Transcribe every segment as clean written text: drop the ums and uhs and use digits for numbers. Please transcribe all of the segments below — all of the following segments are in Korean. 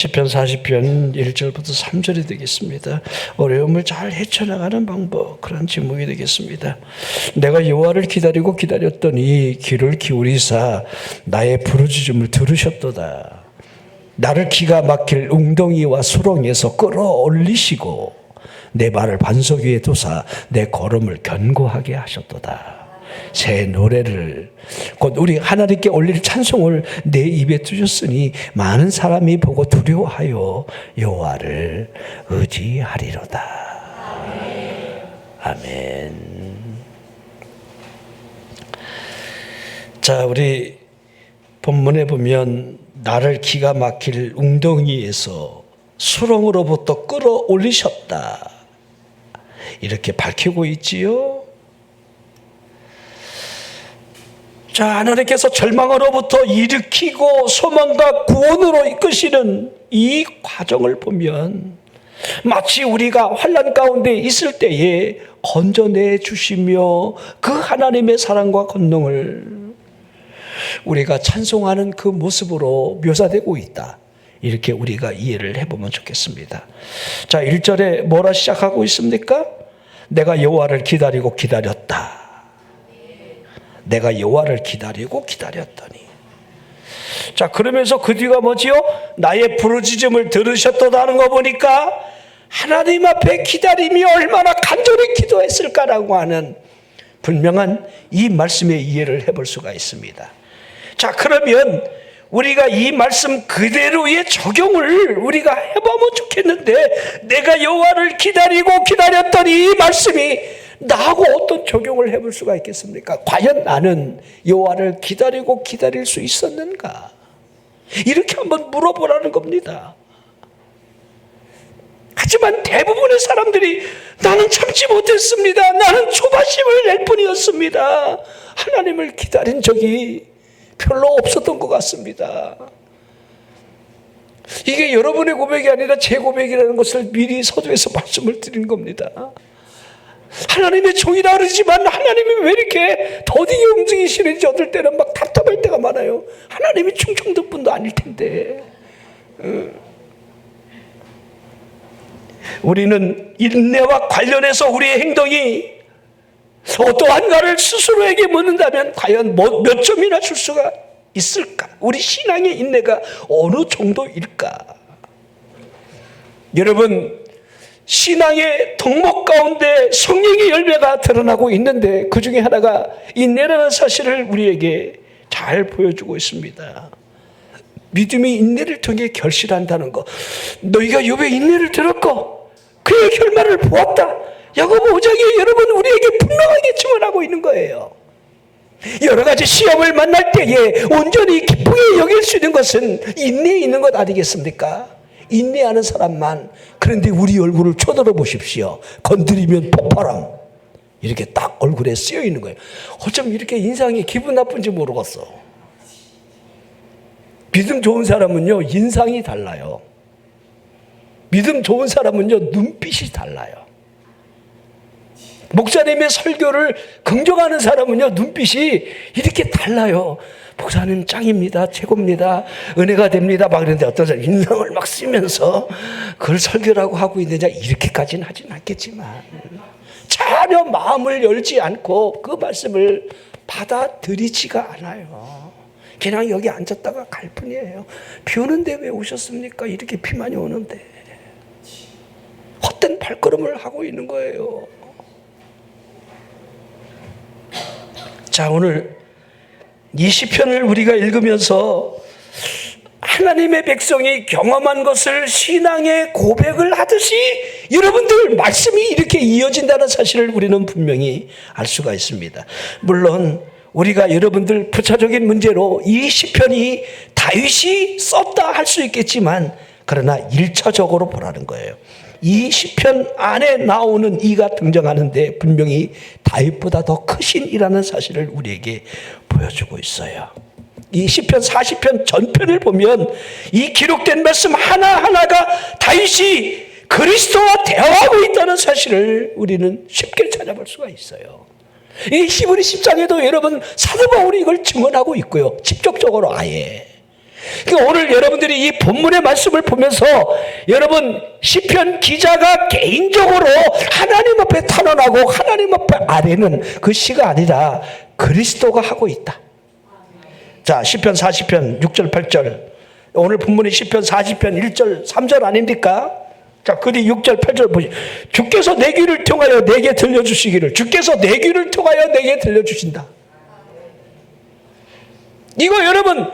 시편 40편 1절부터 3절이 되겠습니다. 어려움을 잘 헤쳐나가는 방법, 그런 제목이 되겠습니다. 내가 여호와를 기다리고 기다렸더니 귀를 기울이사 나의 부르짖음을 들으셨도다. 나를 기가 막힐 웅덩이와 수렁에서 끌어올리시고 내 발을 반석 위에 두사 내 걸음을 견고하게 하셨도다. 새 노래를 곧 우리 하나님께 올릴 찬송을 내 입에 두셨으니 많은 사람이 보고 두려워하여 여호와를 의지하리로다. 아멘. 자, 우리 본문에 보면 나를 기가 막힐 웅덩이에서 수렁으로부터 끌어올리셨다, 이렇게 밝히고 있지요. 자, 하나님께서 절망으로부터 일으키고 소망과 구원으로 이끄시는 이 과정을 보면 마치 우리가 환난 가운데 있을 때에 건져내 주시며 그 하나님의 사랑과 권능을 우리가 찬송하는 그 모습으로 묘사되고 있다, 이렇게 우리가 이해를 해보면 좋겠습니다. 자, 1절에 뭐라 시작하고 있습니까? 내가 여호와를 기다리고 기다렸다. 내가 여호와를 기다리고 기다렸더니. 자, 그러면서 그 뒤가 뭐지요? 나의 부르짖음을 들으셨도다 하는 거 보니까 하나님 앞에 기다림이 얼마나 간절히 기도했을까라고 하는 분명한 이 말씀의 이해를 해볼 수가 있습니다. 자, 그러면 우리가 이 말씀 그대로의 적용을 우리가 해보면 좋겠는데, 내가 여호와를 기다리고 기다렸더니 이 말씀이 나하고 어떤 적용을 해볼 수가 있겠습니까? 과연 나는 여호와를 기다리고 기다릴 수 있었는가? 이렇게 한번 물어보라는 겁니다. 하지만 대부분의 사람들이 나는 참지 못했습니다, 나는 조바심을 낼 뿐이었습니다, 하나님을 기다린 적이 별로 없었던 것 같습니다. 이게 여러분의 고백이 아니라 제 고백이라는 것을 미리 서두에서 말씀을 드린 겁니다. 하나님의 종이라 그러지만 하나님이 왜 이렇게 더디게 움직이시는지 어떨 때는 막 답답할 때가 많아요. 하나님이 충청도분도 아닐 텐데. 우리는 인내와 관련해서 우리의 행동이 어떠한가를 스스로에게 묻는다면 과연 몇 점이나 줄 수가 있을까? 우리 신앙의 인내가 어느 정도일까? 여러분, 신앙의 덕목 가운데 성령의 열매가 드러나고 있는데 그 중에 하나가 인내라는 사실을 우리에게 잘 보여주고 있습니다. 믿음이 인내를 통해 결실한다는 것. 너희가 욥의 인내를 들었고 그의 결말을 보았다, 야고보 5장에 여러분 우리에게 분명하게 증언하고 있는 거예요. 여러 가지 시험을 만날 때에 온전히 기쁘게 여길 수 있는 것은 인내에 있는 것 아니겠습니까? 인내하는 사람만. 그런데 우리 얼굴을 쳐다봐 보십시오. 건드리면 폭발함, 이렇게 딱 얼굴에 쓰여 있는 거예요. 어쩜 이렇게 인상이 기분 나쁜지 모르겠어. 믿음 좋은 사람은요, 인상이 달라요. 믿음 좋은 사람은요, 눈빛이 달라요. 목사님의 설교를 긍정하는 사람은요, 눈빛이 이렇게 달라요. 목사님 짱입니다, 최고입니다, 은혜가 됩니다, 막 그러는데 어떤 사람 인상을 막 쓰면서 그걸 설교라고 하고 있느냐, 이렇게까지는 하진 않겠지만 전혀 마음을 열지 않고 그 말씀을 받아들이지가 않아요. 그냥 여기 앉았다가 갈 뿐이에요. 비 오는데 왜 오셨습니까? 이렇게 비 많이 오는데. 헛된 발걸음을 하고 있는 거예요. 자, 오늘 이 시편을 우리가 읽으면서 하나님의 백성이 경험한 것을 신앙의 고백을 하듯이 여러분들 말씀이 이렇게 이어진다는 사실을 우리는 분명히 알 수가 있습니다. 물론 우리가 여러분들 부차적인 문제로 이 시편이 다윗이 썼다 할 수 있겠지만, 그러나 1차적으로 보라는 거예요. 이 시편 안에 나오는 이가 등장하는데 분명히 다윗보다 더 크신 이라는 사실을 우리에게 보여주고 있어요. 이 시편 40편 전편을 보면 이 기록된 말씀 하나하나가 다윗이 그리스도와 대화하고 있다는 사실을 우리는 쉽게 찾아볼 수가 있어요. 이 히브리 10장에도 여러분 사도 바울이 이걸 증언하고 있고요. 직접적으로 아예 그러니까 오늘 여러분들이 이 본문의 말씀을 보면서 여러분 시편 기자가 개인적으로 하나님 앞에 탄원하고 하나님 앞에 아뢰는 그 시가 아니라 그리스도가 하고 있다. 자, 시편 40편 6절 8절. 오늘 본문이 시편 40편 1절 3절 아닙니까? 자, 그리 6절 8절 보시. 주께서 내 귀를 통하여 내게 들려주시기를. 주께서 내 귀를 통하여 내게 들려주신다. 이거 여러분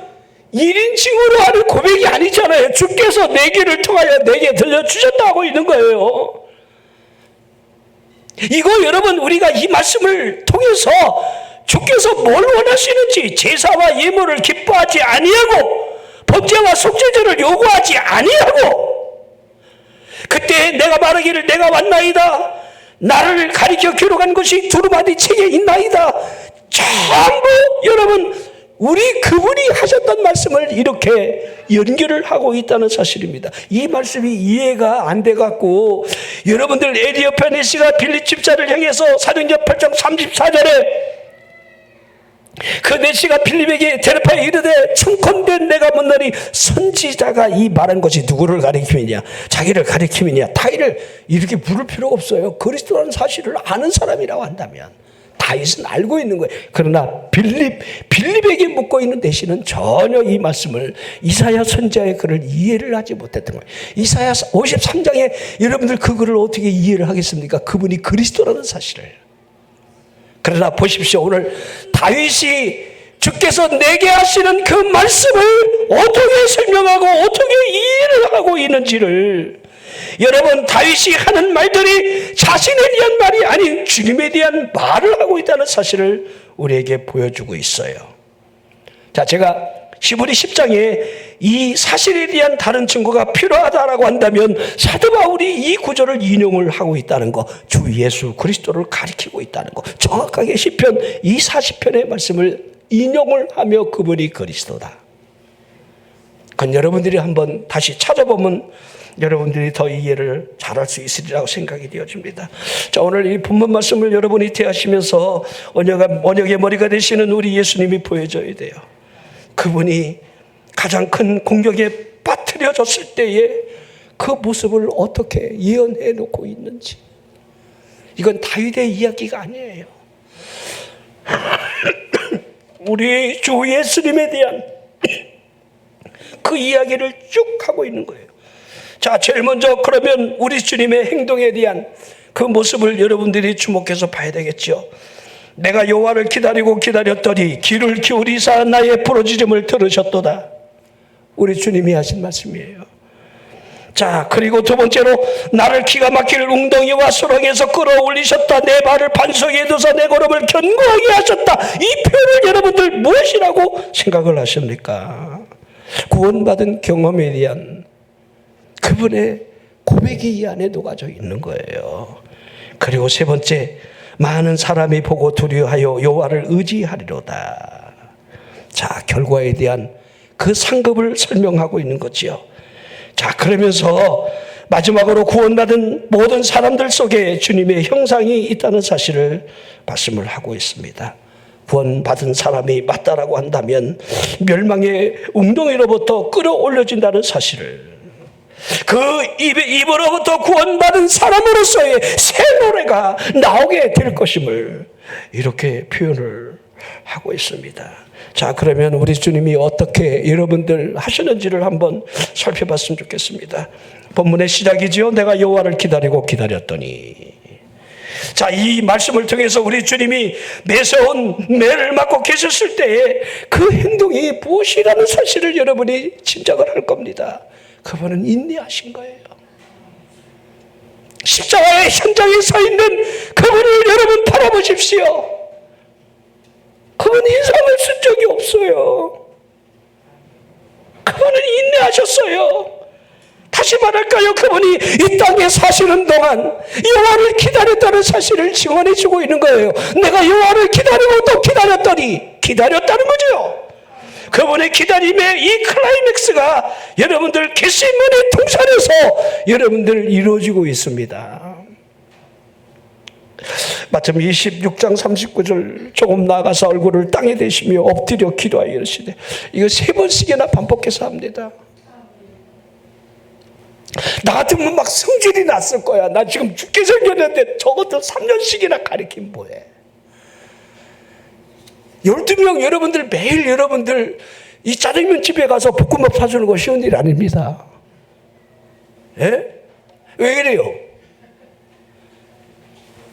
1인칭으로 하는 고백이 아니잖아요. 주께서 내 귀를 통하여 내게 들려주셨다 하고 있는 거예요. 이거 여러분 우리가 이 말씀을 통해서 주께서 뭘 원하시는지, 제사와 예물을 기뻐하지 아니하고 번제와 속죄제를 요구하지 아니하고, 그때 내가 말하기를 내가 왔나이다, 나를 가리켜 기록한 것이 두루마리 책에 있나이다. 전부 여러분 우리 그분이 하셨던 말씀을 이렇게 연결을 하고 있다는 사실입니다. 이 말씀이 이해가 안 돼갖고 여러분들 에디오피아 내시가 빌립 집사를 향해서 사도행전 8장 34절에 그 내시가 빌립에게 대답하여 이르되 청컨대 내가 묻노니 선지자가 이 말한 것이 누구를 가리킴이냐, 자기를 가리킴이냐, 타이를 이렇게 부를 필요가 없어요. 그리스도라는 사실을 아는 사람이라고 한다면 다윗은 알고 있는 거예요. 그러나 빌립에게 묻고 있는 내시는 전혀 이 말씀을, 이사야 선지자의 글을 이해를 하지 못했던 거예요. 이사야 53장에 여러분들 그 글을 어떻게 이해를 하겠습니까? 그분이 그리스도라는 사실을. 그러나 보십시오. 오늘 다윗이 주께서 내게 하시는 그 말씀을 어떻게 설명하고 어떻게 이해를 하고 있는지를, 여러분 다윗이 하는 말들이 자신에 대한 말이 아닌 주님에 대한 말을 하고 있다는 사실을 우리에게 보여주고 있어요. 자, 제가 히브리 10장에 이 사실에 대한 다른 증거가 필요하다라고 한다면 사도 바울이 이 구절을 인용을 하고 있다는 거, 주 예수 그리스도를 가리키고 있다는 거, 정확하게 시편 이 40편의 말씀을 인용을 하며 그분이 그리스도다. 그건 여러분들이 한번 다시 찾아보면 여러분들이 더 이해를 잘할 수 있으리라고 생각이 되어집니다. 자, 오늘 이 본문 말씀을 여러분이 대하시면서 언약의 머리가 되시는 우리 예수님이 보여져야 돼요. 그분이 가장 큰 공격에 빠뜨려졌을 때에 그 모습을 어떻게 예언해 놓고 있는지, 이건 다윗의 이야기가 아니에요. 우리 주 예수님에 대한 그 이야기를 쭉 하고 있는 거예요. 자, 제일 먼저 그러면 우리 주님의 행동에 대한 그 모습을 여러분들이 주목해서 봐야 되겠죠. 내가 여호와를 기다리고 기다렸더니 귀를 기울이사 나의 부르짖음을 들으셨도다. 우리 주님이 하신 말씀이에요. 자, 그리고 두 번째로 나를 기가 막힐 웅덩이와 수렁에서 끌어올리셨다. 내 발을 반석에 두사 내 걸음을 견고하게 하셨다. 이 표현을 여러분들 무엇이라고 생각을 하십니까? 구원받은 경험에 대한 그분의 고백이 이 안에 녹아져 있는 거예요. 그리고 세 번째, 많은 사람이 보고 두려워하여 여호와를 의지하리로다. 자, 결과에 대한 그 상급을 설명하고 있는 거지요. 자, 그러면서 마지막으로 구원받은 모든 사람들 속에 주님의 형상이 있다는 사실을 말씀을 하고 있습니다. 구원받은 사람이 맞다라고 한다면 멸망의 웅덩이로부터 끌어올려진다는 사실을, 그 입으로부터 구원받은 사람으로서의 새 노래가 나오게 될 것임을 이렇게 표현을 하고 있습니다. 자, 그러면 우리 주님이 어떻게 여러분들 하시는지를 한번 살펴봤으면 좋겠습니다. 본문의 시작이지요. 내가 여호와를 기다리고 기다렸더니. 자, 이 말씀을 통해서 우리 주님이 매서운 매를 맞고 계셨을 때에 그 행동이 무엇이라는 사실을 여러분이 짐작을 할 겁니다. 그분은 인내하신 거예요. 십자가의 현장에 서 있는 그분을 여러분 바라보십시오. 그분은 인상을 쓴 적이 없어요. 그분은 인내하셨어요. 다시 말할까요? 그분이 이 땅에 사시는 동안 여호와를 기다렸다는 사실을 증언해 주고 있는 거예요. 내가 여호와를 기다리고 또 기다렸더니, 기다렸다는 거죠. 그분의 기다림의 이 클라이맥스가 여러분들 겟세마네 동산에서 여러분들 이루어지고 있습니다. 마침 26장 39절 조금 나가서 얼굴을 땅에 대시며 엎드려 기도하여 이르시되, 이거 3번씩이나 반복해서 합니다. 나 같으면 막 성질이 났을 거야. 나 지금 죽게 생겼는데 저것도 3년씩이나 가르치면 뭐해. 12명 여러분들 매일 여러분들 이 짜장면 집에 가서 볶음밥 사주는 거 쉬운 일 아닙니다. 예? 왜 이래요?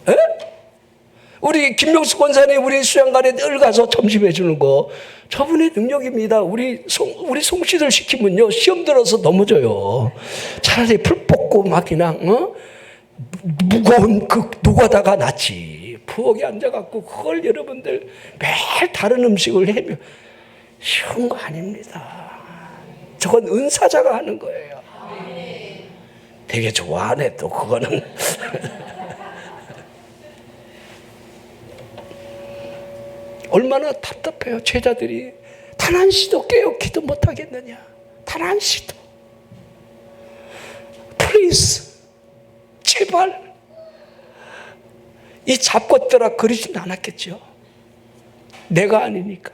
예? 우리 김명수 권사님 우리 수양관에 늘 가서 점심해 주는 거 저분의 능력입니다. 우리 송씨들 시키면요 시험 들어서 넘어져요. 차라리 풀 뽑고 막 그냥 무거운 그 노가다가 낫지. 부엌에 앉아갖고 그걸 여러분들 매일 다른 음식을 해면 쉬운 거 아닙니다. 저건 은사자가 하는 거예요. 되게 좋아하네 또 그거는. 얼마나 답답해요. 제자들이 단 한 시도 깨어기도 못하겠느냐. 단 한 시도. Please 제발. 이 잡것들아 그러진 않았겠죠. 내가 아니니까.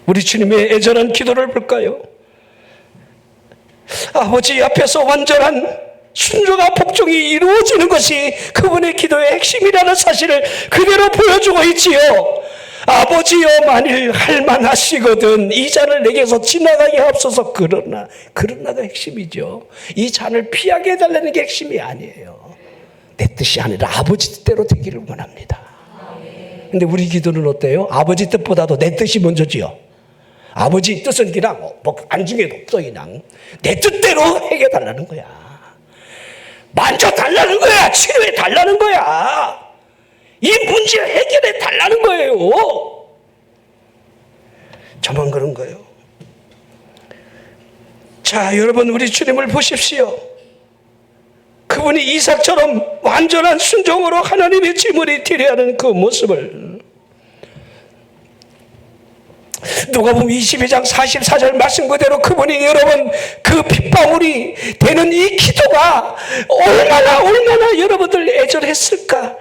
우리 주님의 애절한 기도를 볼까요? 아버지 앞에서 완전한 순종과 복종이 이루어지는 것이 그분의 기도의 핵심이라는 사실을 그대로 보여주고 있지요. 아버지여 만일 할만하시거든 이 잔을 내게서 지나가게 하옵소서. 그러나가 핵심이죠. 이 잔을 피하게 해달라는 게 핵심이 아니에요. 내 뜻이 아니라 아버지 뜻대로 되기를 원합니다. 근데 우리 기도는 어때요? 아버지 뜻보다도 내 뜻이 먼저지요. 아버지 뜻은 그냥 뭐 안중에도 없어. 그냥 내 뜻대로 해결달라는 거야. 만져달라는 거야. 치료해달라는 거야. 이 문제를 해결해달라는 거예요. 저만 그런 거예요. 자, 여러분 우리 주님을 보십시오. 그분이 이삭처럼 완전한 순종으로 하나님의 짐을 이기려 하는 그 모습을 누가복음 22장 44절 말씀 그대로 그분이 여러분 그 핏방울이 되는 이 기도가 얼마나 여러분들 애절했을까.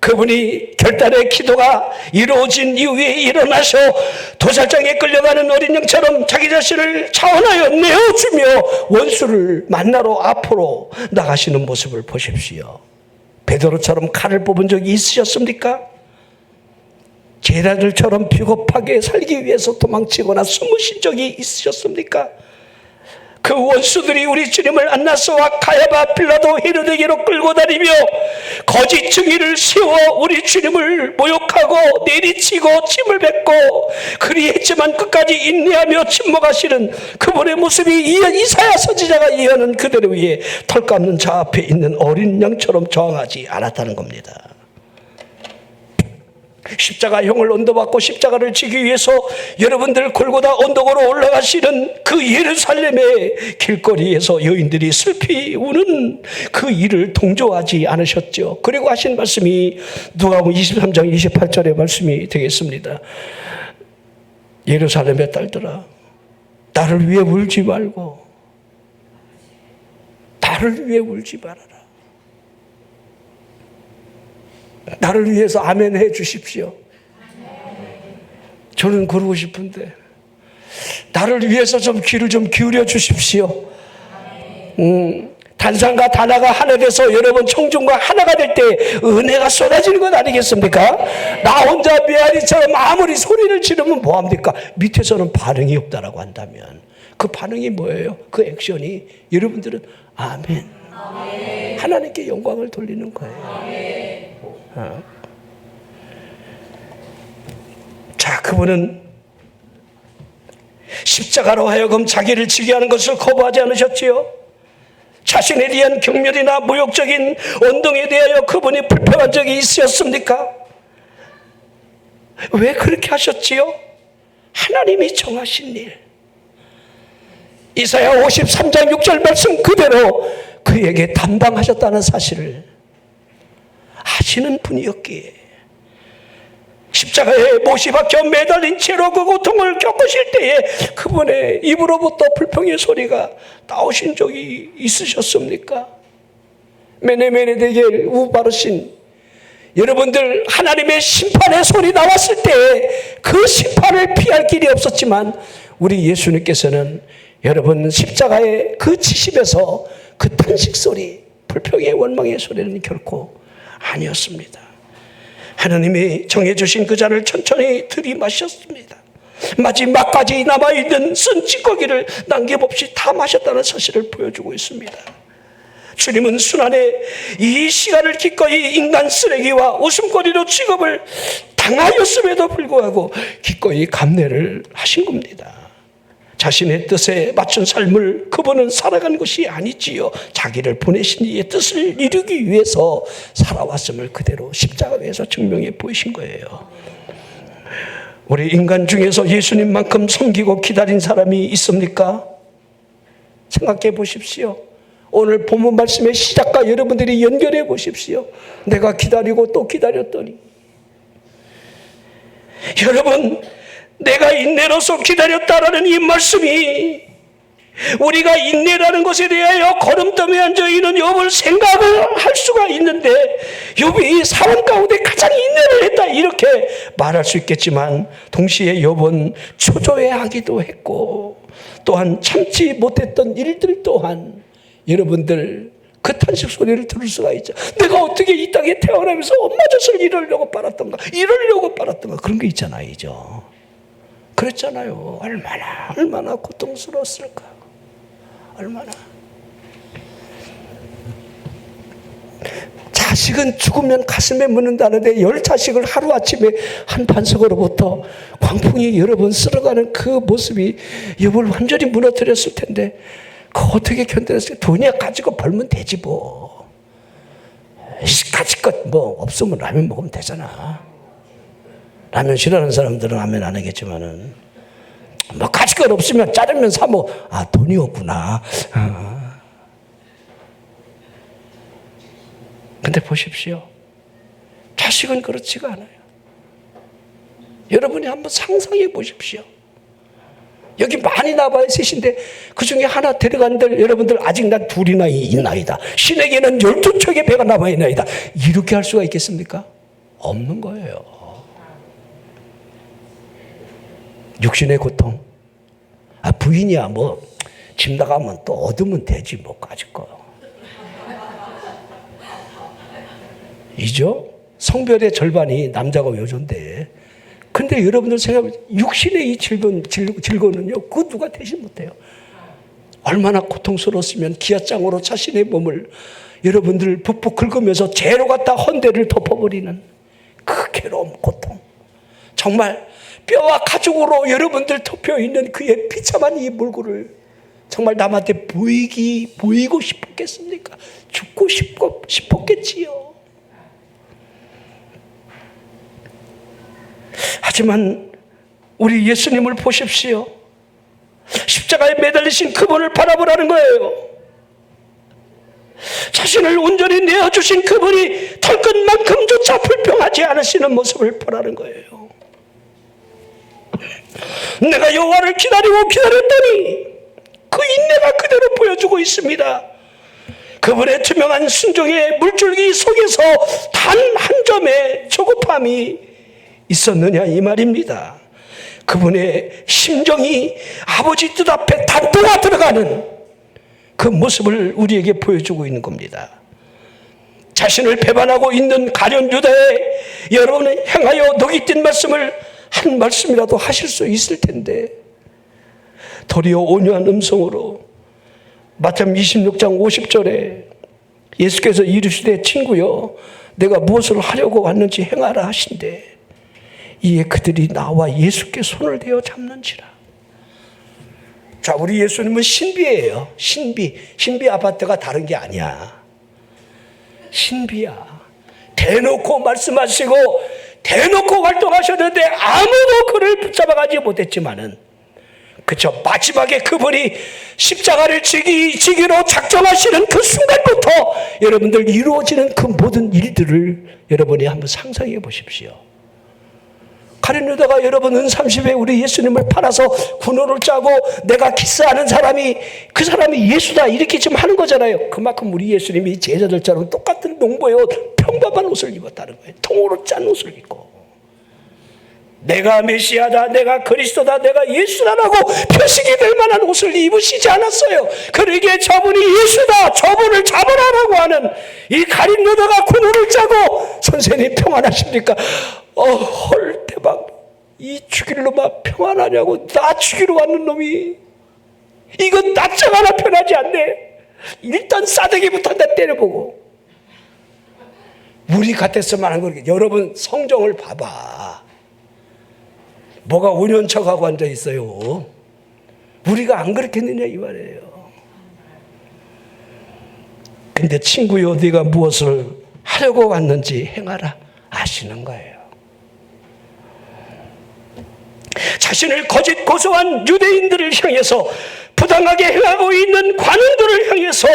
그분이 결단의 기도가 이루어진 이후에 일어나서 도살장에 끌려가는 어린 양처럼 자기 자신을 차원하여 내어주며 원수를 만나러 앞으로 나가시는 모습을 보십시오. 베드로처럼 칼을 뽑은 적이 있으셨습니까? 제자들처럼 비겁하게 살기 위해서 도망치거나 숨으신 적이 있으셨습니까? 그 원수들이 우리 주님을 안나스와 가야바 빌라도 헤로데게로 끌고 다니며 거짓 증인을 세워 우리 주님을 모욕하고 내리치고 침을 뱉고 그리했지만 끝까지 인내하며 침묵하시는 그분의 모습이 이사야 선지자가 예언한 그대로 위에 털 깎는 자 앞에 있는 어린 양처럼 저항하지 않았다는 겁니다. 십자가형을 언도받고 십자가를 지기 위해서 여러분들 골고다 언덕으로 올라가시는 그 예루살렘의 길거리에서 여인들이 슬피 우는 그 일을 동조하지 않으셨죠. 그리고 하신 말씀이 누가복음 23장 28절의 말씀이 되겠습니다. 예루살렘의 딸들아 나를 위해 울지 말고 나를 위해 울지 말아라. 나를 위해서 아멘 해 주십시오. 저는 그러고 싶은데 나를 위해서 좀 귀를 좀 기울여 주십시오. 단상과 단아가 하나 돼서 여러분 청중과 하나가 될 때 은혜가 쏟아지는 것 아니겠습니까? 나 혼자 메아리처럼 아무리 소리를 지르면 뭐합니까? 밑에서는 반응이 없다라고 한다면 그 반응이 뭐예요? 그 액션이 여러분들은 아멘. 하나님께 영광을 돌리는 거예요. 자, 그분은 십자가로 하여금 자기를 지게 하는 것을 거부하지 않으셨지요. 자신에 대한 경멸이나 모욕적인 언동에 대하여 그분이 불평한 적이 있으셨습니까? 왜 그렇게 하셨지요? 하나님이 정하신 일. 이사야 53장 6절 말씀 그대로 그에게 담당하셨다는 사실을 아시는 분이었기에 십자가에 못이 박혀 매달린 채로 그 고통을 겪으실 때에 그분의 입으로부터 불평의 소리가 나오신 적이 있으셨습니까? 메네메네데겔 우바르신, 여러분들 하나님의 심판의 소리 나왔을 때 그 심판을 피할 길이 없었지만 우리 예수님께서는 여러분 십자가의 그 지심에서 그 탄식 소리, 불평의 원망의 소리는 결코 아니었습니다. 하나님이 정해주신 그 잔을 천천히 들이마셨습니다. 마지막까지 남아있는 쓴 찌꺼기를 남김없이 다 마셨다는 사실을 보여주고 있습니다. 주님은 순환의 이 시간을 기꺼이 인간 쓰레기와 웃음거리로 취급을 당하였음에도 불구하고 기꺼이 감내를 하신 겁니다. 자신의 뜻에 맞춘 삶을 그분은 살아간 것이 아니지요. 자기를 보내신 이의 뜻을 이루기 위해서 살아왔음을 그대로 십자가에서 증명해 보이신 거예요. 우리 인간 중에서 예수님만큼 섬기고 기다린 사람이 있습니까? 생각해 보십시오. 오늘 본문 말씀의 시작과 여러분들이 연결해 보십시오. 내가 기다리고 또 기다렸더니. 여러분, 내가 인내로서 기다렸다라는 이 말씀이 우리가 인내라는 것에 대하여 걸음더미에 앉아있는 욥을 생각을 할 수가 있는데, 욥이 사람 가운데 가장 인내를 했다 이렇게 말할 수 있겠지만, 동시에 욥은 초조해하기도 했고 또한 참지 못했던 일들 또한 여러분들 그 탄식 소리를 들을 수가 있죠. 내가 어떻게 이 땅에 태어나면서 엄마 젖을 이러려고 빨았던가, 이러려고 빨았던가, 그런 게 있잖아요. 그랬잖아요. 얼마나 고통스러웠을까. 얼마나. 자식은 죽으면 가슴에 묻는다는데 10자식을 하루아침에 한 반석으로부터 광풍이 여러 번 쓸어가는 그 모습이 욥을 완전히 무너뜨렸을 텐데, 그거 어떻게 견뎌냈어요? 돈이야 가지고 벌면 되지 뭐. 가지껏 뭐 없으면 라면 먹으면 되잖아. 라면 싫어하는 사람들은 라면 안 하겠지만은, 뭐 가지껏 없으면 짜장면 사 먹어. 아, 돈이 없구나. 근데 보십시오. 자식은 그렇지가 않아요. 여러분이 한번 상상해 보십시오. 여기 많이 나와요, 셋인데 그 중에 하나 데려간들 여러분들 아직 난 둘이나 있나이다. 신에게는 12척의 배가 남아있나이다. 이렇게 할 수가 있겠습니까? 없는 거예요. 육신의 고통. 아, 부인이야 뭐 집 나가면 또 얻으면 되지 뭐 가지고. 이죠? 성별의 절반이 남자고 여잔데, 근데 여러분들 생각해, 육신의 이 즐거움은요, 그거 누가 대신 못해요. 얼마나 고통스러웠으면 기아장으로 자신의 몸을 여러분들 푹푹 긁으면서 재로 갖다 헌대를 덮어버리는 그 괴로움, 고통. 정말 뼈와 가죽으로 여러분들 덮여있는 그의 비참한 이 몰골을 정말 남한테 보이고 싶었겠습니까? 죽고 싶었겠지요. 하지만 우리 예수님을 보십시오. 십자가에 매달리신 그분을 바라보라는 거예요. 자신을 온전히 내어주신 그분이 털끝만큼조차 불평하지 않으시는 모습을 보라는 거예요. 내가 여호와를 기다렸더니 그 인내가 그대로 보여주고 있습니다. 그분의 투명한 순종의 물줄기 속에서 단 한 점의 조급함이 있었느냐 이 말입니다. 그분의 심정이 아버지 뜻 앞에 단도가 들어가는 그 모습을 우리에게 보여주고 있는 겁니다. 자신을 배반하고 있는 가룟 유다에 여러분은 향하여 녹이 뜬 말씀을 한 말씀이라도 하실 수 있을 텐데, 도리어 온유한 음성으로 마태복음 26장 50절에 예수께서 이르시되 친구여 내가 무엇을 하려고 왔는지 행하라 하신대, 이에 그들이 나와 예수께 손을 대어 잡는지라. 자, 우리 예수님은 신비예요. 신비 아파트가 다른 게 아니야. 신비야. 대놓고 말씀하시고 대놓고 활동하셨는데 아무도 그를 붙잡아가지 못했지만은, 그쵸, 마지막에 그분이 십자가를 지기로 작정하시는 그 순간부터 여러분들 이루어지는 그 모든 일들을 여러분이 한번 상상해 보십시오. 가룟 유다가 여러분 은30에 우리 예수님을 팔아서 군호를 짜고 내가 키스하는 사람이 그 사람이 예수다 이렇게 지금 하는 거잖아요. 그만큼 우리 예수님이 제자들처럼 똑같은 농부의 옷, 평범한 옷을 입었다는 거예요. 통으로 짠 옷을 입고 내가 메시아다, 내가 그리스도다, 내가 예수다라고 표식이 될 만한 옷을 입으시지 않았어요. 그러기에 저분이 예수다, 저분을 잡으라라고 하는 이 가룟 유다가 군호를 짜고 선생님 평안하십니까? 헐 대박, 이 죽일 놈아 평안하냐고. 나 죽이러 왔는 놈이 이건 납작 하나 편하지 않네. 일단 싸대기부터 한 대 때려보고. 우리 같았으면 하는 거니까. 여러분 성경을 봐봐. 뭐가 운연척하고 앉아 있어요. 우리가 안 그렇겠느냐 이 말이에요. 근데 친구여, 네가 무엇을 하려고 왔는지 행하라 아시는 거예요. 자신을 거짓 고소한 유대인들을 향해서, 부당하게 행하고 있는 관원들을 향해서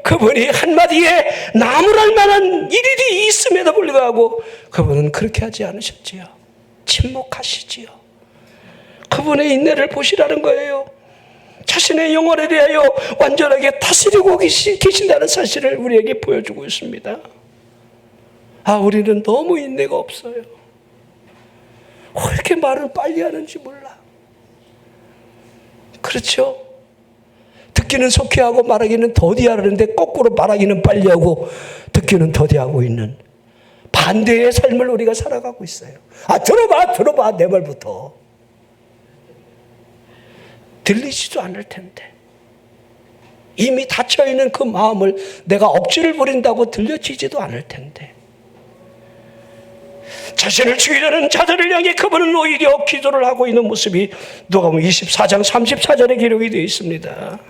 그분이 한마디에 나무랄 만한 일일이 있음에도 불구하고 그분은 그렇게 하지 않으셨지요. 침묵하시지요. 그분의 인내를 보시라는 거예요. 자신의 영혼에 대하여 완전하게 다스리고 계신다는 사실을 우리에게 보여주고 있습니다. 우리는 너무 인내가 없어요. 왜 이렇게 말을 빨리 하는지 몰라. 그렇죠? 듣기는 속히 하고 말하기는 더디 하는데 거꾸로 말하기는 빨리 하고 듣기는 더디 하고 있는 반대의 삶을 우리가 살아가고 있어요. 들어봐 내 말부터. 들리지도 않을 텐데 이미 닫혀있는 그 마음을 내가 억지를 부린다고 들려지지도 않을 텐데 자신을 죽이려는 자들을 향해 그분은 오히려 기도를 하고 있는 모습이 누가복음 24장 34절에 기록이 되어 있습니다.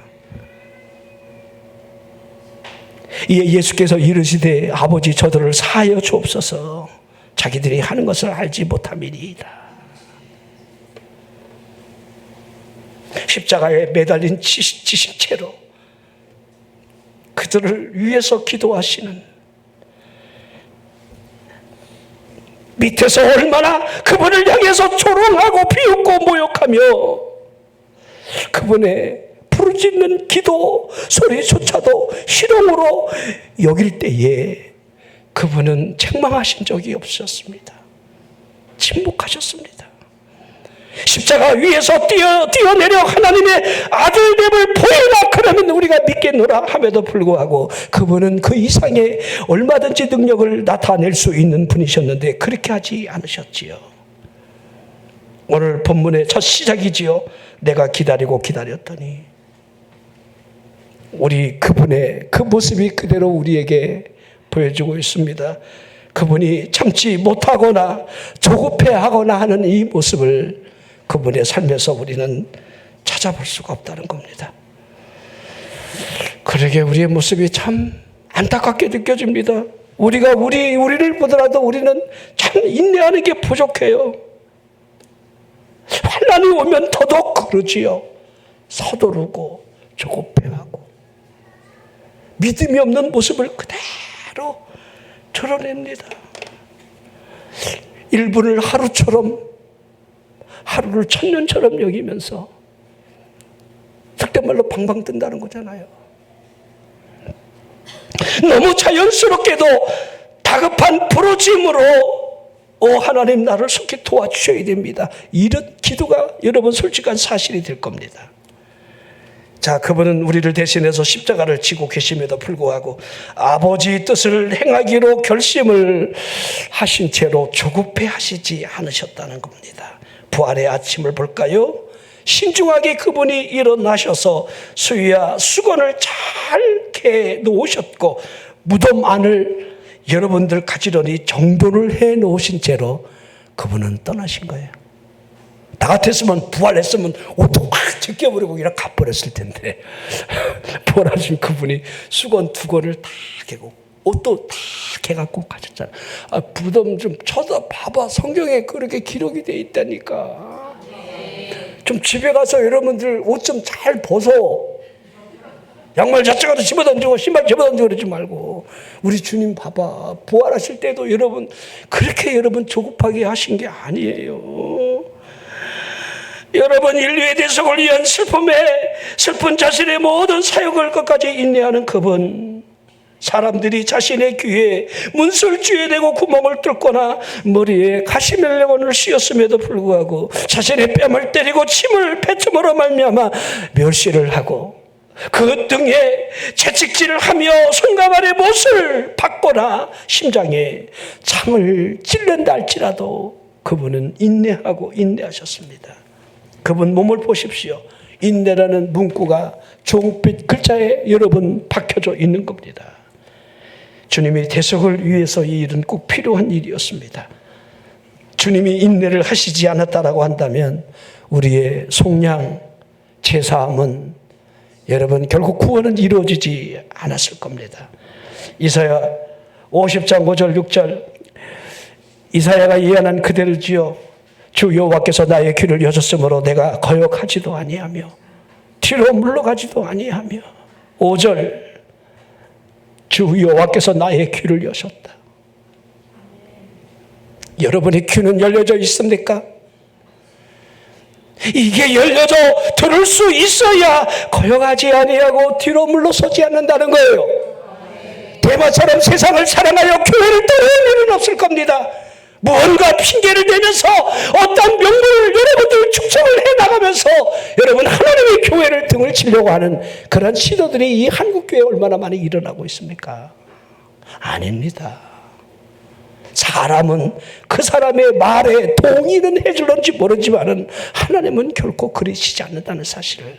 이에 예수께서 이르시되 아버지 저들을 사하여 주옵소서 자기들이 하는 것을 알지 못함이니이다. 십자가에 매달린 지신 채로 그들을 위해서 기도하시는, 밑에서 얼마나 그분을 향해서 조롱하고 비웃고 모욕하며 그분의 부르짖는 기도 소리조차도 희롱으로 여길 때에 그분은 책망하신 적이 없으셨습니다. 침묵하셨습니다. 십자가 위에서 뛰어내려 하나님의 아들됨을 보이라 그러면 우리가 믿겠노라 함에도 불구하고 그분은 그 이상의 얼마든지 능력을 나타낼 수 있는 분이셨는데 그렇게 하지 않으셨지요. 오늘 본문의 첫 시작이지요. 내가 기다리고 기다렸더니. 우리 그분의 그 모습이 그대로 우리에게 보여주고 있습니다. 그분이 참지 못하거나 조급해하거나 하는 이 모습을 그분의 삶에서 우리는 찾아볼 수가 없다는 겁니다. 그러게 우리의 모습이 참 안타깝게 느껴집니다. 우리를 보더라도 우리는 참 인내하는 게 부족해요. 환난이 오면 더더욱 그러지요. 서두르고 조급해하고 믿음이 없는 모습을 그대로 드러냅니다. 1분을 하루를 천년처럼 여기면서 속된 말로 방방 뜬다는 거잖아요. 너무 자연스럽게도 다급한 부르짖음으로 하나님 나를 속히 도와주셔야 됩니다. 이런 기도가 여러분 솔직한 사실이 될 겁니다. 자, 그분은 우리를 대신해서 십자가를 지고 계심에도 불구하고 아버지의 뜻을 행하기로 결심을 하신 채로 조급해 하시지 않으셨다는 겁니다. 부활의 아침을 볼까요? 신중하게 그분이 일어나셔서 수위와 수건을 잘 캐 놓으셨고 무덤 안을 여러분들 가지런히 정돈을 해 놓으신 채로 그분은 떠나신 거예요. 나 같았으면 부활했으면 옷도 확 제껴버리고 그냥 가버렸을 텐데 부활하신 그분이 수건 2건을 다 개고 옷도 다 개갖고 가셨잖아. 무덤 좀 쳐다봐봐. 성경에 그렇게 기록이 돼 있다니까. 좀 집에 가서 여러분들 옷 좀 잘 벗어. 양말 자체가도 집어던지고 신발 집어던지고 그러지 말고. 우리 주님 봐봐. 부활하실 때도 여러분 그렇게 여러분 조급하게 하신 게 아니에요. 여러분 인류의 대속을 위한 슬픈 자신의 모든 사역을 끝까지 인내하는 그분, 사람들이 자신의 귀에 문수를 쥐어대고 구멍을 뚫거나 머리에 가시멜레온을 씌웠음에도 불구하고 자신의 뺨을 때리고 침을 뱉음으로 말미암아 멸시를 하고 그 등에 채찍질을 하며 손과 발의 못을 박거나 심장에 창을 찔른다 할지라도 그분은 인내하고 인내하셨습니다. 그분 몸을 보십시오. 인내라는 문구가 종빛 글자에 여러분 박혀져 있는 겁니다. 주님이 대속을 위해서 이 일은 꼭 필요한 일이었습니다. 주님이 인내를 하시지 않았다라고 한다면 우리의 속량, 제사함은 여러분 결국 구원은 이루어지지 않았을 겁니다. 이사야 50장 5절 6절 이사야가 예언한 그대로지요. 주 여호와께서 나의 귀를 여셨으므로 내가 거역하지도 아니하며 뒤로 물러가지도 아니하며 5절 주 여호와께서 나의 귀를 여셨다. 여러분의 귀는 열려져 있습니까? 이게 열려져 들을 수 있어야 거역하지 아니하고 뒤로 물러서지 않는다는 거예요. 대마처럼 세상을 사랑하여 교회를 떠날 일은 없을 겁니다. 무언가 핑계를 대면서 어떤 명분을 여러분들 축적을 해나가면서 여러분 하나님의 교회를 등을 치려고 하는 그런 시도들이 이 한국교회에 얼마나 많이 일어나고 있습니까? 아닙니다. 사람은 그 사람의 말에 동의는 해줄런지 모르지만은 하나님은 결코 그러시지 않는다는 사실을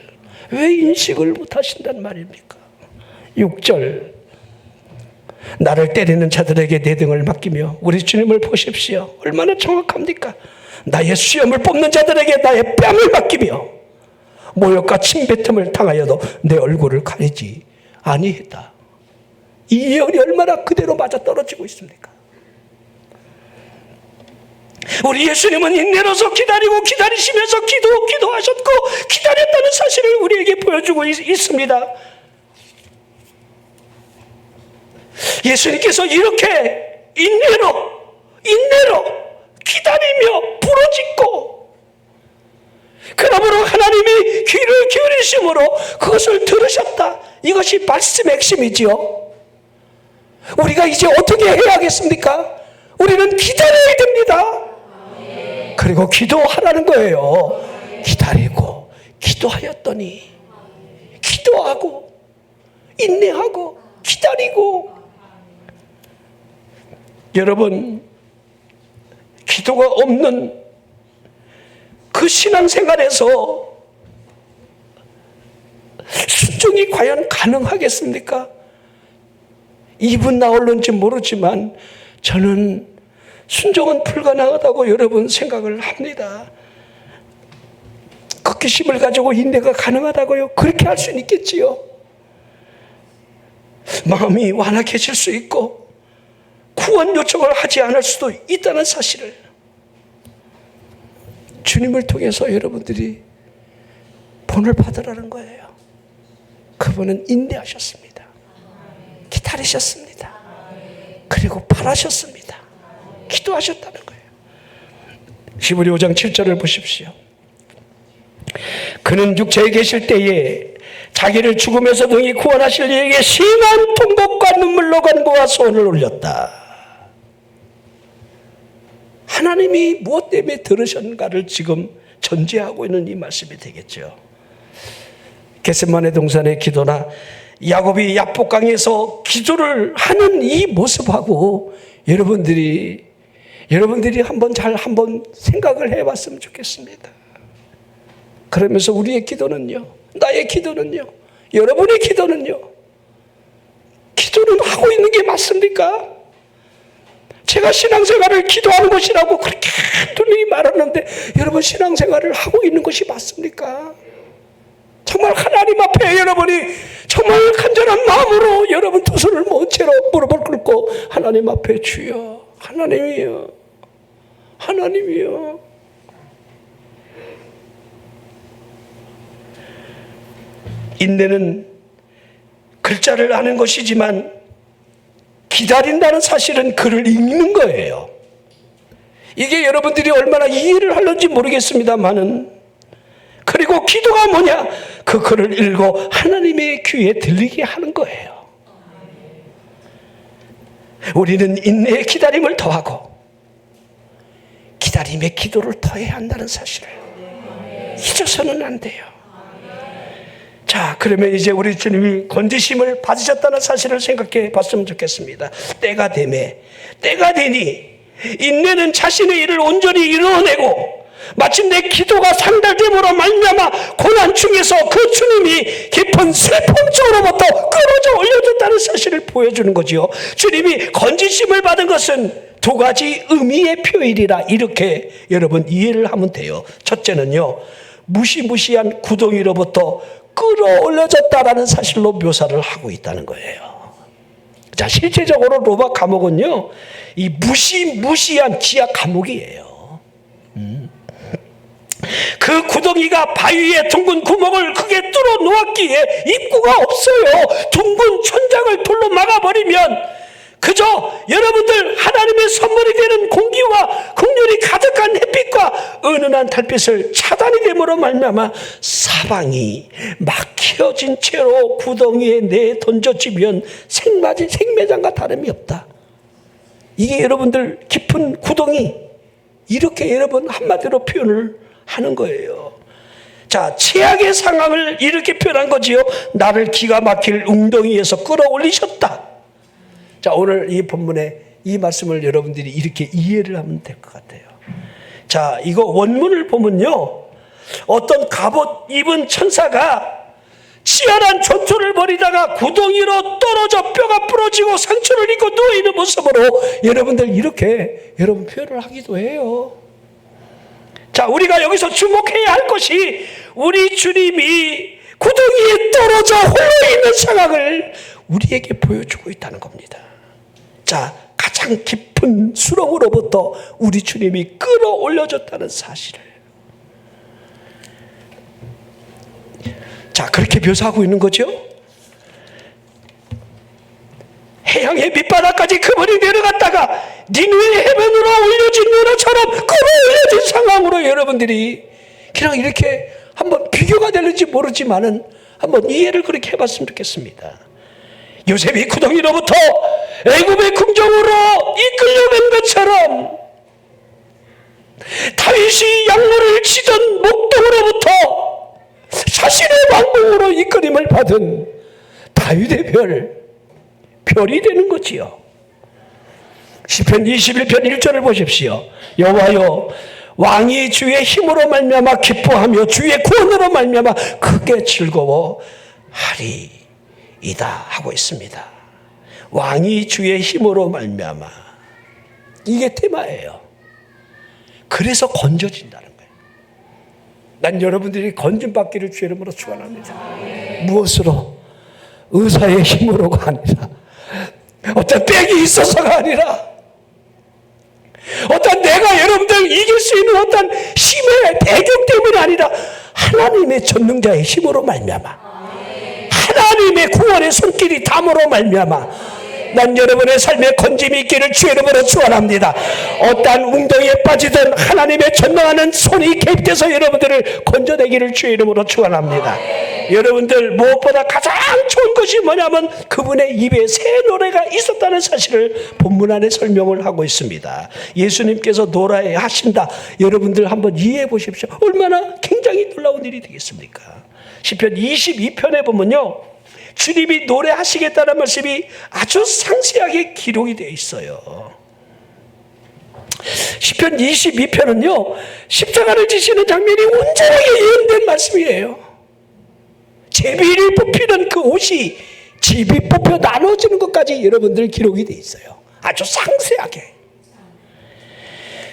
왜 인식을 못하신단 말입니까? 6절 나를 때리는 자들에게 내 등을 맡기며 우리 주님을 보십시오. 얼마나 정확합니까? 나의 수염을 뽑는 자들에게 나의 뺨을 맡기며 모욕과 침뱉음을 당하여도 내 얼굴을 가리지 아니했다. 이 예언이 얼마나 그대로 맞아떨어지고 있습니까? 우리 예수님은 인내로서 기다리고 기다리시면서 기도하셨고 기다렸다는 사실을 우리에게 보여주고 있습니다. 예수님께서 이렇게 인내로 기다리며 부르짖고 그러므로 하나님이 귀를 기울이심으로 그것을 들으셨다. 이것이 말씀의 핵심이지요. 우리가 이제 어떻게 해야겠습니까? 우리는 기다려야 됩니다. 그리고 기도하라는 거예요. 기다리고 기도하였더니 기도하고 인내하고 기다리고 여러분 기도가 없는 그 신앙생활에서 순종이 과연 가능하겠습니까? 입은 나올는지 모르지만 저는 순종은 불가능하다고 여러분 생각을 합니다. 걷기심을 가지고 인내가 가능하다고요? 그렇게 할 수는 있겠지요. 마음이 완악해질 수 있고 구원 요청을 하지 않을 수도 있다는 사실을 주님을 통해서 여러분들이 본을 받으라는 거예요. 그분은 인내하셨습니다. 기다리셨습니다. 그리고 바라셨습니다. 기도하셨다는 거예요. 히브리 5장 7절을 보십시오. 그는 육체에 계실 때에 자기를 죽음에서 등이 구원하실 이에게 심한 통곡과 눈물로 간구와 소원을 올렸다. 하나님이 무엇 때문에 들으셨는가를 지금 전제하고 있는 이 말씀이 되겠죠. 겟세마네 동산의 기도나 야곱이 야복강에서 기도를 하는 이 모습하고 여러분들이 한번 생각을 해봤으면 좋겠습니다. 그러면서 우리의 기도는요, 나의 기도는요, 여러분의 기도는요, 기도는 하고 있는 게 맞습니까? 제가 신앙생활을 기도하는 것이라고 그렇게 분명히 말하는데 여러분 신앙생활을 하고 있는 것이 맞습니까? 정말 하나님 앞에 여러분이 정말 간절한 마음으로 여러분 두 손을 모은 채로 무릎을 꿇고 하나님 앞에 주여, 하나님이여, 하나님이여. 인내는 글자를 아는 것이지만 기다린다는 사실은 글을 읽는 거예요. 이게 여러분들이 얼마나 이해를 하는지 모르겠습니다만은, 그리고 기도가 뭐냐? 그 글을 읽고 하나님의 귀에 들리게 하는 거예요. 우리는 인내의 기다림을 더하고 기다림의 기도를 더해야 한다는 사실을 잊어서는 안 돼요. 자, 그러면 이제 우리 주님이 건지심을 받으셨다는 사실을 생각해 봤으면 좋겠습니다. 때가 되매, 때가 되니 인내는 자신의 일을 온전히 이루어내고 마침내 기도가 상달됨으로 말미암아 고난 중에서 그 주님이 깊은 슬픔 속으로부터 끌어져 올려줬다는 사실을 보여주는 거지요. 주님이 건지심을 받은 것은 두 가지 의미의 표현이라 이렇게 여러분 이해를 하면 돼요. 첫째는요, 무시무시한 구덩이로부터 끌어올려졌다라는 사실로 묘사를 하고 있다는 거예요. 자, 실제적으로 로마 감옥은요, 이 무시무시한 지하 감옥이에요. 그 구덩이가 바위에 둥근 구멍을 크게 뚫어 놓았기에 입구가 없어요. 둥근 천장을 돌로 막아버리면 그저 여러분들 하나님의 선물이 되는 공기와 긍휼이 가득한 햇빛과 은은한 달빛을 차단이 됨으로 말미암아 사방이 막혀진 채로 구덩이에 내 던져지면 생매장과 다름이 없다. 이게 여러분들 깊은 구덩이, 이렇게 여러분 한마디로 표현을 하는 거예요. 자, 최악의 상황을 이렇게 표현한 거지요. 나를 기가 막힐 웅덩이에서 끌어올리셨다. 자, 오늘 이 본문에 이 말씀을 여러분들이 이렇게 이해를 하면 될 것 같아요. 자, 이거 원문을 보면요, 어떤 갑옷 입은 천사가 치열한 전투를 벌이다가 구덩이로 떨어져 뼈가 부러지고 상처를 입고 누워있는 모습으로 여러분들 이렇게 여러분 표현을 하기도 해요. 자, 우리가 여기서 주목해야 할 것이 우리 주님이 구덩이에 떨어져 홀로 있는 상황을 우리에게 보여주고 있다는 겁니다. 자, 가장 깊은 수렁으로부터 우리 주님이 끌어올려졌다는 사실을, 자, 그렇게 묘사하고 있는 거죠. 해양의 밑바닥까지 그분이 내려갔다가 니누의 해변으로 올려진 연어처럼 끌어올려진 상황으로 여러분들이 그냥 이렇게 한번 비교가 되는지 모르지만은 한번 이해를 그렇게 해봤으면 좋겠습니다. 요셉이 구덩이로부터 애굽의 궁정으로 이끌려낸 것처럼 다윗이 약물을 치던 목동으로부터 자신의 왕궁으로 이끌림을 받은 다윗의 별이 되는 거지요. 시편 21편 1절을 보십시오. 여호와여, 왕이 주의 힘으로 말미암아 기뻐하며 주의 구원으로 말미암아 크게 즐거워하리이다 하고 있습니다. 왕이 주의 힘으로 말미암아, 이게 테마예요. 그래서 건져진다는 거예요. 난 여러분들이 건짐받기를 주의 이름으로 축원합니다. 무엇으로? 의사의 힘으로가 아니라, 어떤 빽이 있어서가 아니라, 어떤 내가 여러분들 이길 수 있는 어떤 힘의 대격 때문이 아니라 하나님의 전능자의 힘으로 말미암아, 하나님의 구원의 손길이 담으로 말미암아 난 여러분의 삶에 건짐이 있기를 주의 이름으로 축원합니다. 어떠한 웅덩이에 빠지든 하나님의 전능하는 손이 개입돼서 여러분들을 건져내기를 주의 이름으로 축원합니다. 여러분들 무엇보다 가장 좋은 것이 뭐냐면 그분의 입에 새 노래가 있었다는 사실을 본문 안에 설명을 하고 있습니다. 예수님께서 노래하신다, 여러분들 한번 이해해 보십시오. 얼마나 굉장히 놀라운 일이 되겠습니까? 시편 22편에 보면요, 주님이 노래하시겠다는 말씀이 아주 상세하게 기록이 되어 있어요. 시편 22편은요, 십자가를 지시는 장면이 온전하게 예언된 말씀이에요. 제비를 뽑히는 그 옷이 집이 뽑혀 나눠지는 것까지 여러분들 기록이 되어 있어요. 아주 상세하게.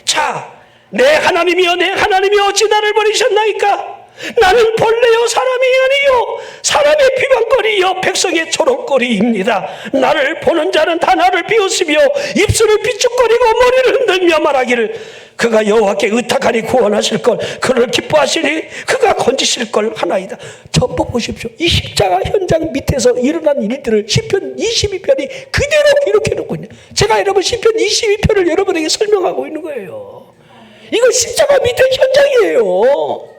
자, 내 하나님이여, 내 하나님이여, 어찌 나를 버리셨나이까? 나는 본래요 사람이 아니요 사람의 비방거리요 백성의 조롱거리입니다. 나를 보는 자는 다 나를 비웃으며 입술을 비축거리고 머리를 흔들며 말하기를 그가 여호와께 의탁하니 구원하실 걸, 그를 기뻐하시니 그가 건지실 걸 하나이다. 전부 보십시오. 이 십자가 현장 밑에서 일어난 일들을 시편 22편이 그대로 기록해 놓고 있네요. 제가 여러분 시편 22편을 여러분에게 설명하고 있는 거예요. 이거 십자가 밑에 현장이에요.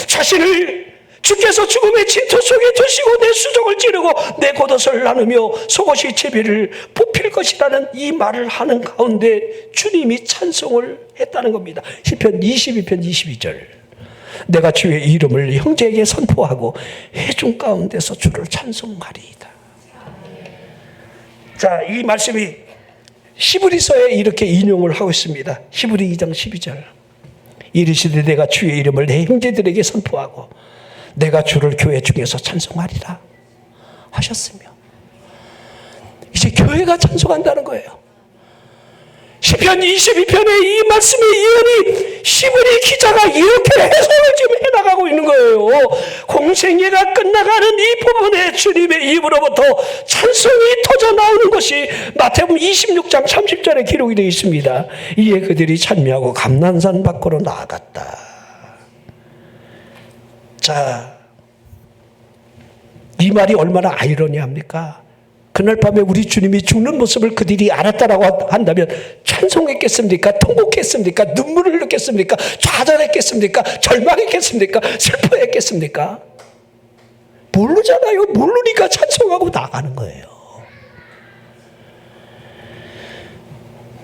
자신을 주께서 죽음의 진토 속에 두시고 내 수족을 찌르고 내 겉옷을 나누며 속옷이 제비를 뽑힐 것이라는 이 말을 하는 가운데 주님이 찬송을 했다는 겁니다. 시편 22편 22절. 내가 주의 이름을 형제에게 선포하고 회중 가운데서 주를 찬송하리이다. 자, 이 말씀이 히브리서에 이렇게 인용을 하고 있습니다. 히브리 2장 12절. 이르시되 내가 주의 이름을 내 형제들에게 선포하고 내가 주를 교회 중에서 찬송하리라 하셨으며, 이제 교회가 찬송한다는 거예요. 시편 22편의 이 말씀의 예언이 히브리 기자가 이렇게 해석을 지금 해나가고 있는 거예요. 공생애가 끝나가는 이 부분에 주님의 입으로부터 찬송이 터져 나오는 것이 마태복음 26장 30절에 기록이 되어 있습니다. 이에 그들이 찬미하고 감난산 밖으로 나아갔다. 자, 이 말이 얼마나 아이러니합니까? 그날 밤에 우리 주님이 죽는 모습을 그들이 알았다라고 한다면 찬송했겠습니까? 통곡했습니까? 눈물을 흘렸겠습니까? 좌절했겠습니까? 절망했겠습니까? 슬퍼했겠습니까? 모르잖아요. 모르니까 찬송하고 나가는 거예요.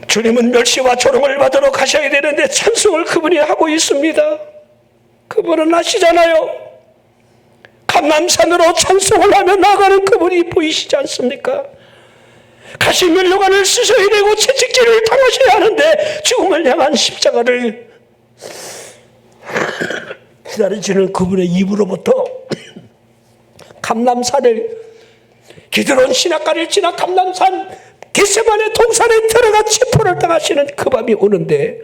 주님은 멸시와 조롱을 받으러 가셔야 되는데 찬송을 그분이 하고 있습니다. 그분은 아시잖아요. 감람산으로 찬송을 하며 나가는 그분이 보이시지 않습니까? 가시면류관을 쓰셔야 되고 채찍질을 당하셔야 하는데 죽음을 향한 십자가를 기다리시는 그분의 입으로부터 감람산을, 기드론 신학가를 지나 감람산 겟세마네 동산에 들어가 체포를 당하시는 그 밤이 오는데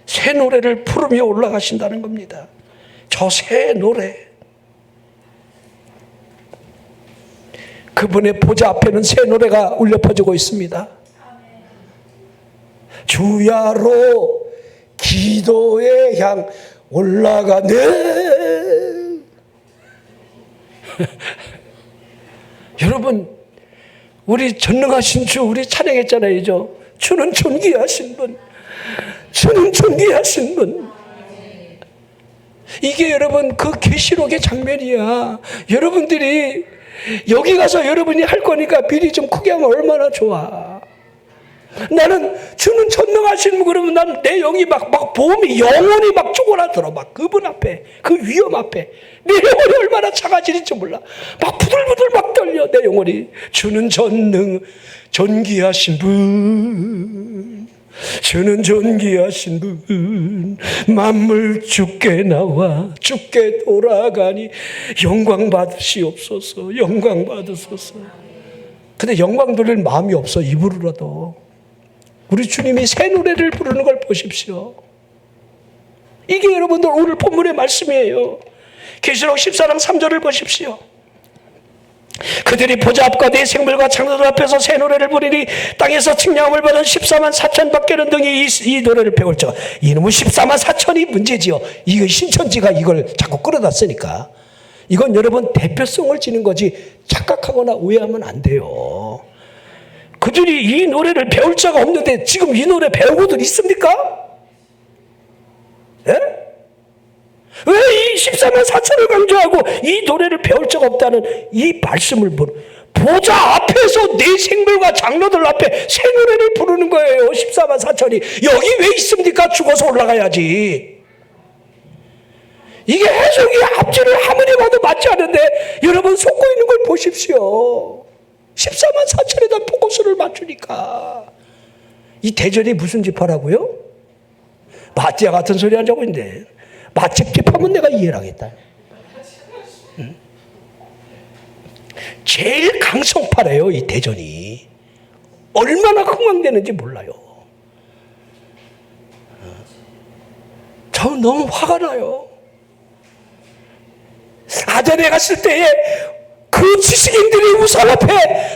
새 노래를 부르며 올라가신다는 겁니다. 저 새 노래, 그분의 보좌 앞에는 새 노래가 울려 퍼지고 있습니다. 주야로 기도의 향 올라가네. 여러분, 우리 전능하신 주 우리 찬양했잖아요. 주는 존귀하신 분, 주는 존귀하신 분. 이게 여러분 그 계시록의 장면이야. 여러분들이 여기 가서 여러분이 할 거니까 미리 좀 크게 하면 얼마나 좋아. 나는 주는 전능하신 분 그러면 난 내 영이 막 보험이 영혼이 막 쪼그라들어. 막 그분 앞에, 그 위험 앞에 내 영혼이 얼마나 작아질지 몰라. 막 부들부들 막 떨려 내 영혼이. 주는 존귀하신 분, 주는 존귀하신 분, 만물 주께 나와 주께 돌아가니 영광 받으시옵소서, 영광 받으소서. 근데 영광 돌릴 마음이 없어. 입으로라도. 우리 주님이 새 노래를 부르는 걸 보십시오. 이게 여러분들 오늘 본문의 말씀이에요. 계시록 14장 3절을 보십시오. 그들이 보좌 앞과 내 생물과 장로들 앞에서 새 노래를 부르니 땅에서 측량함을 받은 14만 4천 밖에는 등이 이 노래를 배울 적. 이놈은 14만 4천이 문제지요. 이거 신천지가 이걸 자꾸 끌어다 쓰니까. 이건 여러분 대표성을 지는 거지 착각하거나 오해하면 안 돼요. 그들이 이 노래를 배울 자가 없는데 지금 이 노래 배우고들 있습니까? 예? 왜 이 14만 4천을 강조하고 이 노래를 배울 자가 없다는 이 말씀을 보좌 앞에서 내 생물과 장로들 앞에 새 노래를 부르는 거예요. 14만 4천이 여기 왜 있습니까? 죽어서 올라가야지. 이게 해석이 앞뒤를 아무리 봐도 맞지 않은데 여러분 속고 있는 걸 보십시오. 14만 4천에다 포커스를 맞추니까. 이 대전이 무슨 집하라고요? 마찌야 같은 소리 하자고 있는데 맛집 집하면 내가 이해를 하겠다. 응? 제일 강성파래요. 이 대전이 얼마나 흥왕되는지 몰라요. 저는 너무 화가 나요. 아덴에 갔을 때에 그 그 지식인들이 우상 앞에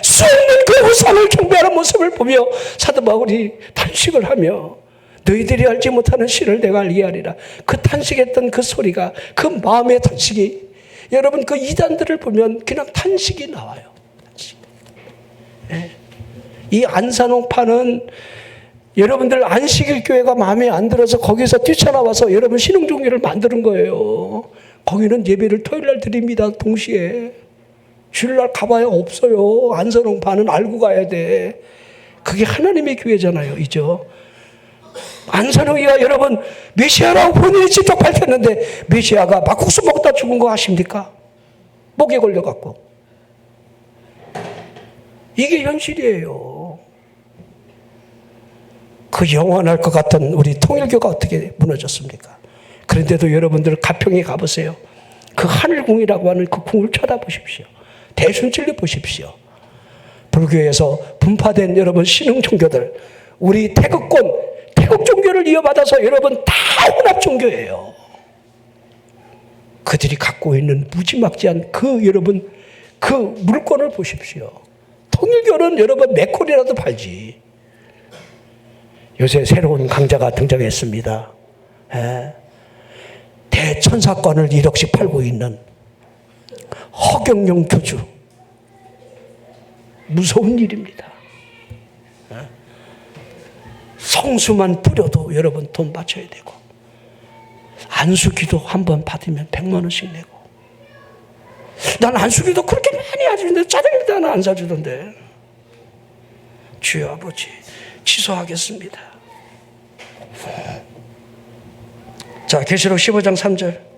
수없는 그 우상을 경배하는 모습을 보며 사도 바울이 탄식을 하며 너희들이 알지 못하는 신을 내가 알게 하리라. 그 탄식했던 그 소리가, 그 마음의 탄식이, 여러분 그 이단들을 보면 그냥 탄식이 나와요. 탄식. 네. 이 안산홍파는 여러분들 안식일 교회가 마음에 안 들어서 거기서 뛰쳐나와서 여러분 신흥종교를 만드는 거예요. 거기는 예배를 토요일날 드립니다. 동시에. 주일날 가봐야 없어요. 안산홍파는 알고 가야 돼. 그게 하나님의 교회잖아요. 이죠. 안산홍이가 여러분 메시아라고 본인이 직접 밝혔는데 메시아가 막국수 먹다 죽은 거 아십니까? 목에 걸려갖고. 이게 현실이에요. 그 영원할 것 같은 우리 통일교가 어떻게 무너졌습니까? 그런데도 여러분들 가평에 가보세요. 그 하늘궁이라고 하는 그 궁을 쳐다보십시오. 대순절리 보십시오. 불교에서 분파된 여러분 신흥 종교들, 우리 태국 종교를 이어받아서 여러분 다 혼합 종교예요. 그들이 갖고 있는 무지막지한 그 여러분 그 물건을 보십시오. 통일교는 여러분 맥콜이라도 팔지. 요새 새로운 강자가 등장했습니다. 대천사권을 1억씩 팔고 있는 허경영 교주. 무서운 일입니다. 성수만 뿌려도 여러분 돈 바쳐야 되고, 안수기도 한 번 받으면 100만 원씩 내고. 난 안수기도 그렇게 많이 하주는데 짜장면도 하나 안 사주던데. 주여 아버지, 취소하겠습니다. 자, 계시록 15장 3절.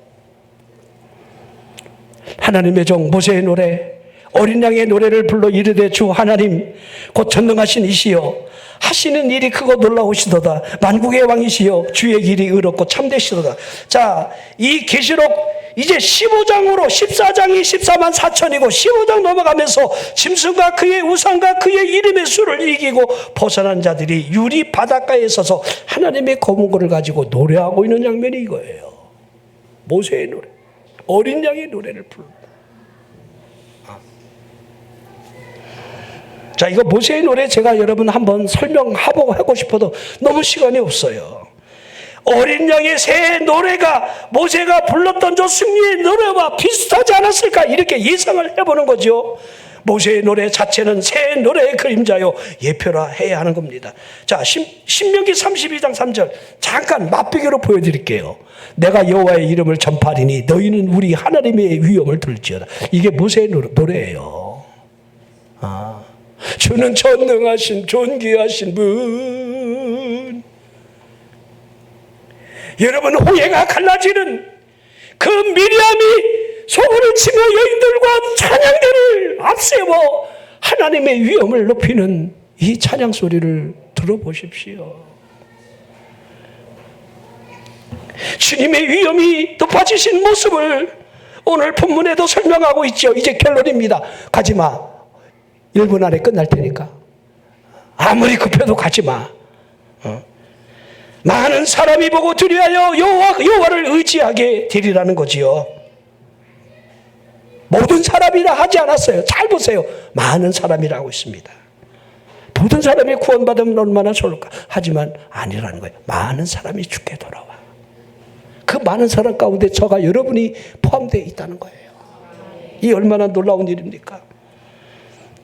하나님의 종 모세의 노래, 어린 양의 노래를 불러 이르되 주 하나님 곧 전능하신 이시여 하시는 일이 크고 놀라우시도다. 만국의 왕이시여 주의 길이 의롭고 참되시도다. 자, 이 계시록 이제 15장으로 14장이 14만 4천이고 15장 넘어가면서 짐승과 그의 우상과 그의 이름의 수를 이기고 벗어난 자들이 유리 바닷가에 서서 하나님의 검은고를 가지고 노래하고 있는 장면이 이거예요. 모세의 노래, 어린 양의 노래를 부릅니다. 자, 이거 모세의 노래 제가 여러분 한번 설명하고 싶어도 너무 시간이 없어요. 어린 양의 새 노래가 모세가 불렀던 저 승리의 노래와 비슷하지 않았을까, 이렇게 예상을 해보는 거죠. 모세의 노래 자체는 새 노래의 그림자요 예표라 해야 하는 겁니다. 자, 신명기 32장 3절 잠깐 맛보기로 보여드릴게요. 내가 여호와의 이름을 전파하리니 너희는 우리 하나님의 위엄을 들을지어다. 이게 모세의 노래예요. 주는 전능하신 존귀하신 분. 여러분, 홍해가 갈라지는 그 미리암이 소고를 치며 여인들과 찬양대를 앞세워 하나님의 위엄을 높이는 이 찬양 소리를 들어보십시오. 주님의 위엄이 높아지신 모습을 오늘 본문에도 설명하고 있죠. 이제 결론입니다. 가지마. 1분 안에 끝날 테니까. 아무리 급해도 가지마. 많은 사람이 보고 두려워하여 여호와를 의지하게 되리라는 거지요. 모든 사람이라 하지 않았어요. 잘 보세요. 많은 사람이라고 있습니다. 모든 사람이 구원받으면 얼마나 좋을까. 하지만 아니라는 거예요. 많은 사람이 죽게 돌아와. 그 많은 사람 가운데 저가 여러분이 포함되어 있다는 거예요. 이 얼마나 놀라운 일입니까?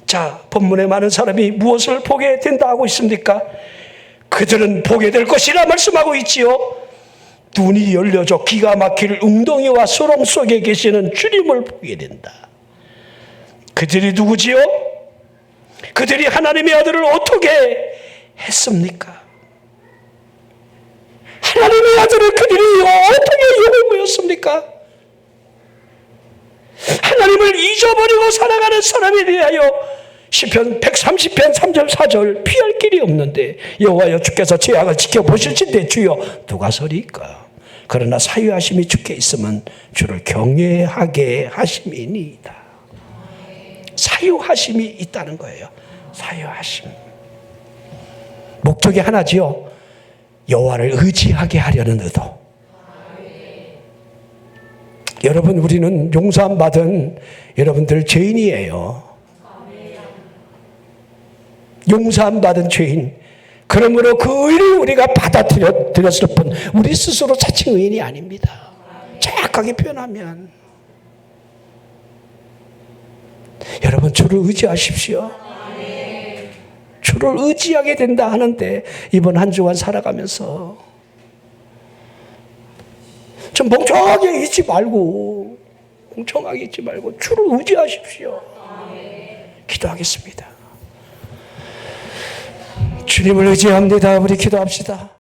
자, 본문에 많은 사람이 무엇을 보게 된다 하고 있습니까? 그들은 보게 될 것이라 말씀하고 있지요. 눈이 열려져 기가 막힐 웅덩이와 수렁 속에 계시는 주님을 보게 된다. 그들이 누구지요? 그들이 하나님의 아들을 어떻게 했습니까? 하나님의 아들을 그들이 어떻게 욕을 보였습니까? 하나님을 잊어버리고 살아가는 사람에 대하여 시편 130편 3절 4절 피할 길이 없는데 여호와여 주께서 죄악을 지켜보실진데 주여 누가 서리까? 그러나 사유하심이 주께 있으면 주를 경외하게 하심이니이다. 사유하심이 있다는 거예요. 사유하심. 목적이 하나지요. 여호와를 의지하게 하려는 의도. 여러분, 우리는 용서함 받은 여러분들 죄인이에요. 용서함 받은 죄인. 그러므로 그 의를 우리가 받아들였을 뿐 우리 스스로 자칭 의인이 아닙니다. 정확하게 표현하면. 여러분, 주를 의지하십시오. 주를 의지하게 된다 하는데 이번 한 주간 살아가면서 좀 멍청하게 있지 말고 주를 의지하십시오. 기도하겠습니다. 주님을 의지합니다. 우리 기도합시다.